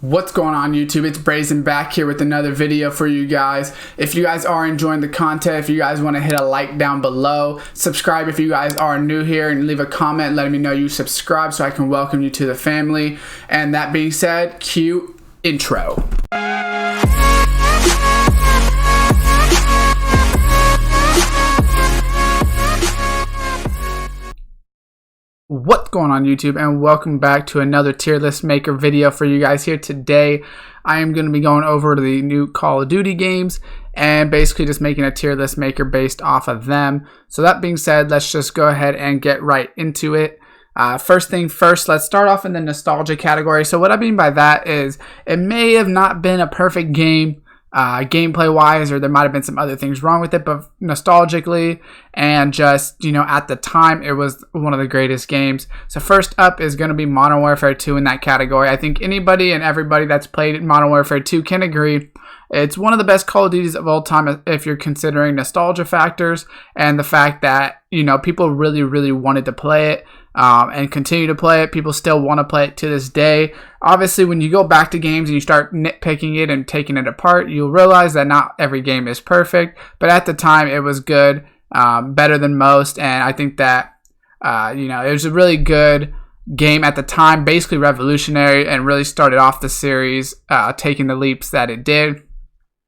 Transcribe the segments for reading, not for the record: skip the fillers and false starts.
What's going on YouTube? It's Brayzon back here with another video for you guys. If you guys are enjoying the content, if you guys want to hit a like down below, subscribe if you guys are new here, and leave a comment letting me know you subscribe so I can welcome you to the family. And that being said, cue intro. What's going on YouTube, and welcome back to another tier list maker video for you guys here. Today I am going to be going over the new Call of Duty games and basically just making a tier list maker based off of them. So that being said, let's just go ahead and get right into it. First thing first, let's start off in the nostalgia category. So what I mean by that is it may have not been a perfect game gameplay wise, or there might have been some other things wrong with it, but nostalgically and just, at the time, it was one of the greatest games. So first up is going to be Modern Warfare 2 in that category. I think anybody and everybody that's played Modern Warfare 2 can agree it's one of the best Call of Duties of all time if you're considering nostalgia factors and the fact that, people really wanted to play it. And continue to play it. People still want to play it to this day. Obviously, when you go back to games and you start nitpicking it and taking it apart, you'll realize that not every game is perfect. But at the time, it was good, better than most. And I think that, it was a really good game at the time, basically revolutionary, and really started off the series taking the leaps that it did.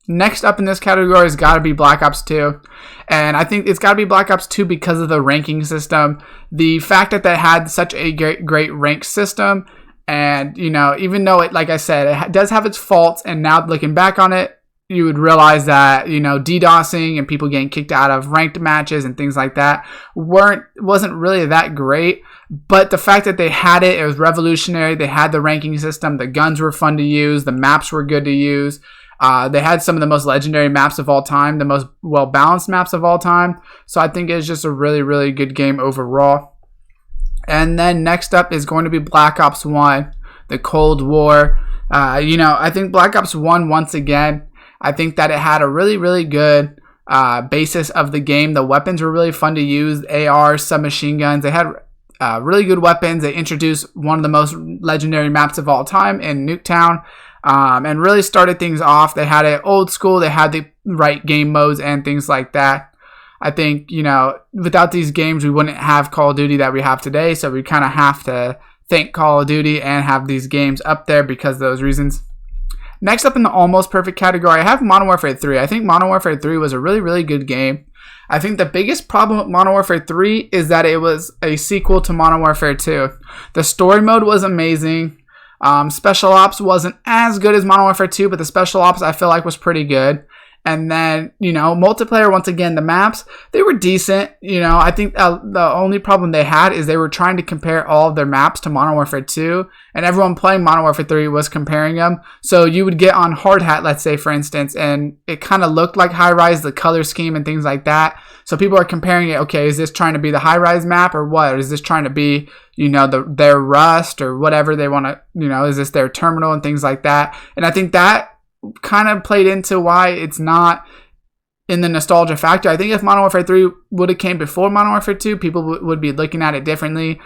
Next up in this category has got to be Black Ops 2. And I think it's got to be Black Ops 2 because of the ranking system. The fact that they had such a great rank system. And, even though it, like I said, it does have its faults. And now looking back on it, you would realize that, DDoSing and people getting kicked out of ranked matches and things like that wasn't really that great. But the fact that they had it, it was revolutionary. They had the ranking system. The guns were fun to use. The maps were good to use. They had some of the most legendary maps of all time, the most well-balanced maps of all time. So I think it's just a really good game overall. And then next up is going to be Black Ops 1, the Cold War. I think Black Ops 1, once again, I think that it had a really good basis of the game. The weapons were really fun to use. ARs, submachine guns. They had really good weapons. They introduced one of the most legendary maps of all time in Nuketown. And really started things off. They had it old school. They had the right game modes and things like that. I think, without these games, we wouldn't have Call of Duty that we have today. So we kind of have to thank Call of Duty and have these games up there because of those reasons. Next up in the almost perfect category, I have Modern Warfare 3. I think Modern Warfare 3 was a really good game. I think the biggest problem with Modern Warfare 3 is that it was a sequel to Modern Warfare 2. The story mode was amazing. Special Ops wasn't as good as Modern Warfare 2, but the Special Ops I feel like was pretty good. And then, multiplayer, once again, the maps, they were decent. I think the only problem they had is they were trying to compare all of their maps to Modern Warfare 2. And everyone playing Modern Warfare 3 was comparing them. So you would get on Hard Hat, let's say, for instance, and it kind of looked like High Rise, the color scheme and things like that. So people are comparing it, okay, is this trying to be the High Rise map or what? Or is this trying to be, their Rust or whatever they want to, is this their terminal and things like that? And I think that kind of played into why it's not in the nostalgia factor. I think if Modern Warfare 3 would have came before Modern Warfare 2, people would be looking at it differently.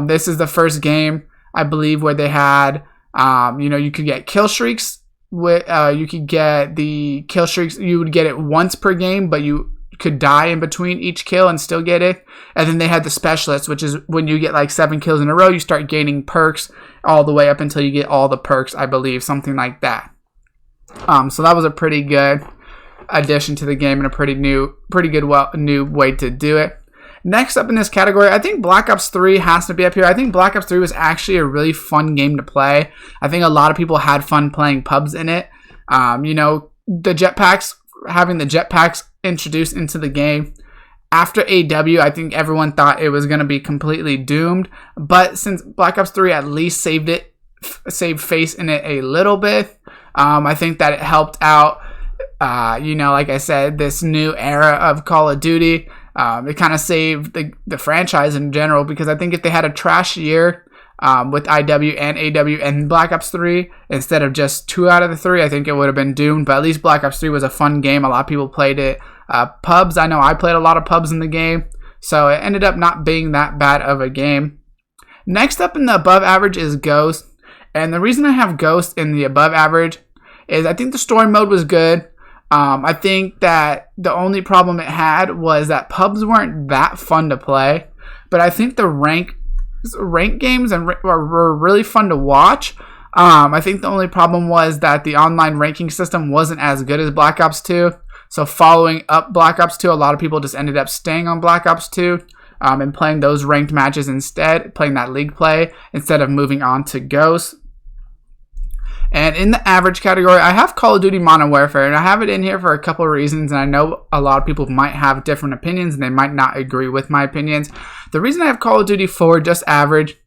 This is the first game, I believe, where they had, you could get kill streaks. You could get the kill streaks. You would get it once per game, but you could die in between each kill and still get it. And then they had the specialists, which is when you get like 7 kills in a row, you start gaining perks all the way up until you get all the perks, I believe, something like that. So that was a pretty good addition to the game and a pretty good new way to do it. Next up in this category, I think Black Ops 3 has to be up here. I think Black Ops 3 was actually a really fun game to play. I think a lot of people had fun playing pubs in it. The jetpacks, having the jetpacks introduced into the game. After AW, I think everyone thought it was going to be completely doomed. But since Black Ops 3 at least saved face in it a little bit, I think that it helped out, like I said, this new era of Call of Duty. It kind of saved the franchise in general, because I think if they had a trash year with IW and AW and Black Ops 3 instead of just 2 out of the 3, I think it would have been doomed. But at least Black Ops 3 was a fun game. A lot of people played it. Pubs, I know I played a lot of pubs in the game, so it ended up not being that bad of a game. Next up in the above average is Ghost. And the reason I have Ghost in the above average is I think the story mode was good. I think that the only problem it had was that pubs weren't that fun to play. But I think the rank games were really fun to watch. I think the only problem was that the online ranking system wasn't as good as Black Ops 2. So following up Black Ops 2, a lot of people just ended up staying on Black Ops 2 and playing those ranked matches instead, playing that league play instead of moving on to Ghost. And in the average category, I have Call of Duty Modern Warfare, and I have it in here for a couple of reasons, and I know a lot of people might have different opinions, and they might not agree with my opinions. The reason I have Call of Duty 4 just average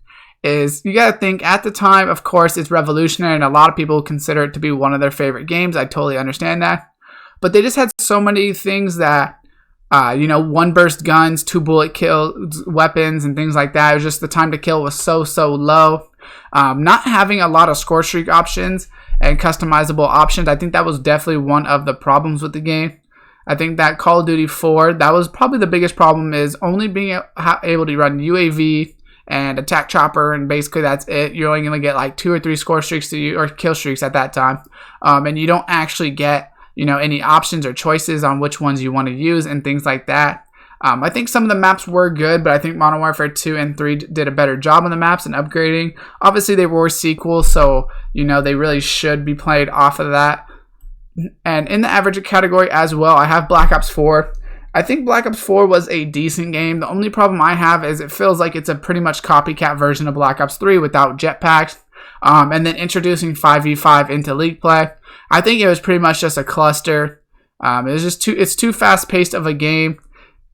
is you got to think at the time, of course, it's revolutionary, and a lot of people consider it to be one of their favorite games. I totally understand that. But they just had so many things that, one burst guns, 2 bullet kills, weapons, and things like that. It was just the time to kill was so low. Not having a lot of score streak options and customizable options, I think that was definitely one of the problems with the game. I think that Call of Duty 4, that was probably the biggest problem, is only being able to run UAV and attack chopper, and basically that's it. You're only going to get like 2 or 3 score streaks or kill streaks at that time, and you don't actually get any options or choices on which ones you want to use and things like that. I think some of the maps were good, but I think Modern Warfare 2 and 3 did a better job on the maps and upgrading. Obviously, they were sequels, so they really should be played off of that. And in the average category as well, I have Black Ops 4. I think Black Ops 4 was a decent game. The only problem I have is it feels like it's a pretty much copycat version of Black Ops 3 without jetpacks, and then introducing 5v5 into league play. I think it was pretty much just a cluster. It's too fast paced of a game.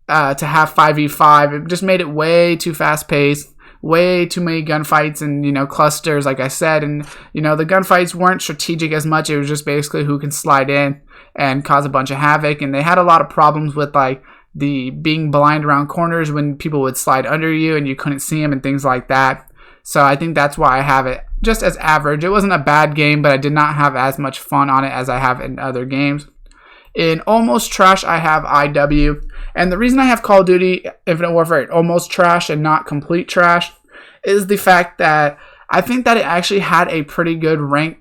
To have 5v5, it just made it way too fast paced, way too many gunfights and clusters, like I said, and the gunfights weren't strategic as much. It was just basically who can slide in and cause a bunch of havoc, and they had a lot of problems with like the being blind around corners when people would slide under you and you couldn't see them and things like that. So I think that's why I have it just as average. It wasn't a bad game, but I did not have as much fun on it as I have in other games. In almost trash, I have IW. And the reason I have Call of Duty Infinite Warfare almost trash and not complete trash is the fact that I think that it actually had a pretty good ranked,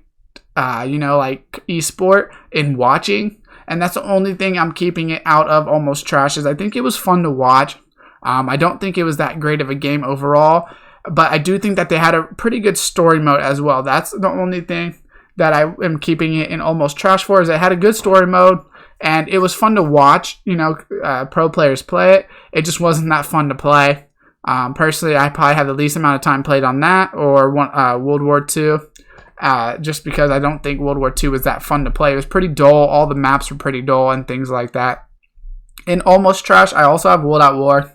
esport in watching. And that's the only thing I'm keeping it out of almost trash, is I think it was fun to watch. I don't think it was that great of a game overall, but I do think that they had a pretty good story mode as well. That's the only thing that I am keeping it in almost trash for, is it had a good story mode. And it was fun to watch, pro players play it. It just wasn't that fun to play. Personally, I probably had the least amount of time played on that or World War II, just because I don't think World War II was that fun to play. It was pretty dull. All the maps were pretty dull and things like that. In almost trash, I also have World at War.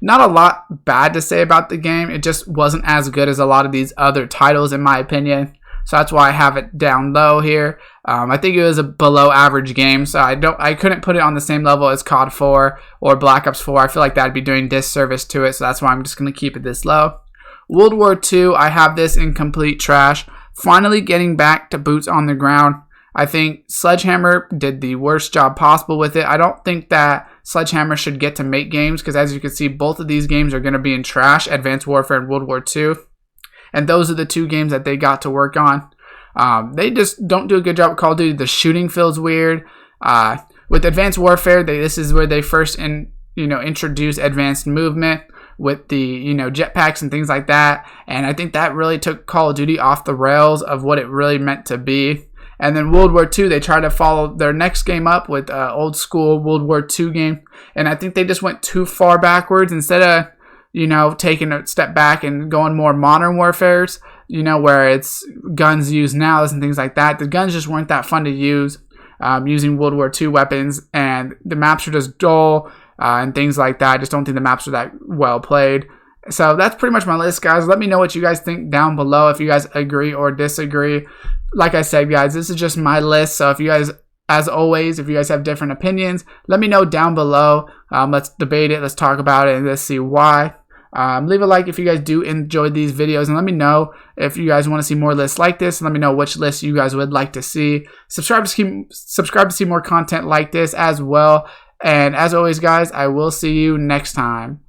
Not a lot bad to say about the game. It just wasn't as good as a lot of these other titles, in my opinion. So that's why I have it down low here. I think it was a below average game, so I couldn't put it on the same level as COD 4 or Black Ops 4. I feel like that'd be doing disservice to it, so that's why I'm just going to keep it this low. World War II, I have this in complete trash. Finally getting back to boots on the ground. I think Sledgehammer did the worst job possible with it. I don't think that Sledgehammer should get to make games, because as you can see, both of these games are going to be in trash, Advanced Warfare and World War II. And those are the 2 games that they got to work on. They just don't do a good job with Call of Duty. The shooting feels weird. With Advanced Warfare, this is where they first introduced advanced movement with the jetpacks and things like that. And I think that really took Call of Duty off the rails of what it really meant to be. And then World War II, they tried to follow their next game up with old school World War II game. And I think they just went too far backwards instead of taking a step back and going more modern warfares, where it's guns used now and things like that. The guns just weren't that fun to use, using World War II weapons, and the maps are just dull and things like that. I just don't think the maps are that well played. So that's pretty much my list, guys. Let me know what you guys think down below, if you guys agree or disagree. Like I said, guys, this is just my list, so if you guys, as always, if you guys have different opinions, let me know down below. Let's debate it, let's talk about it, and let's see why. Leave a like if you guys do enjoy these videos, and let me know if you guys want to see more lists like this, and let me know which lists you guys would like to see. Subscribe to see more content like this as well. And as always, guys, I will see you next time.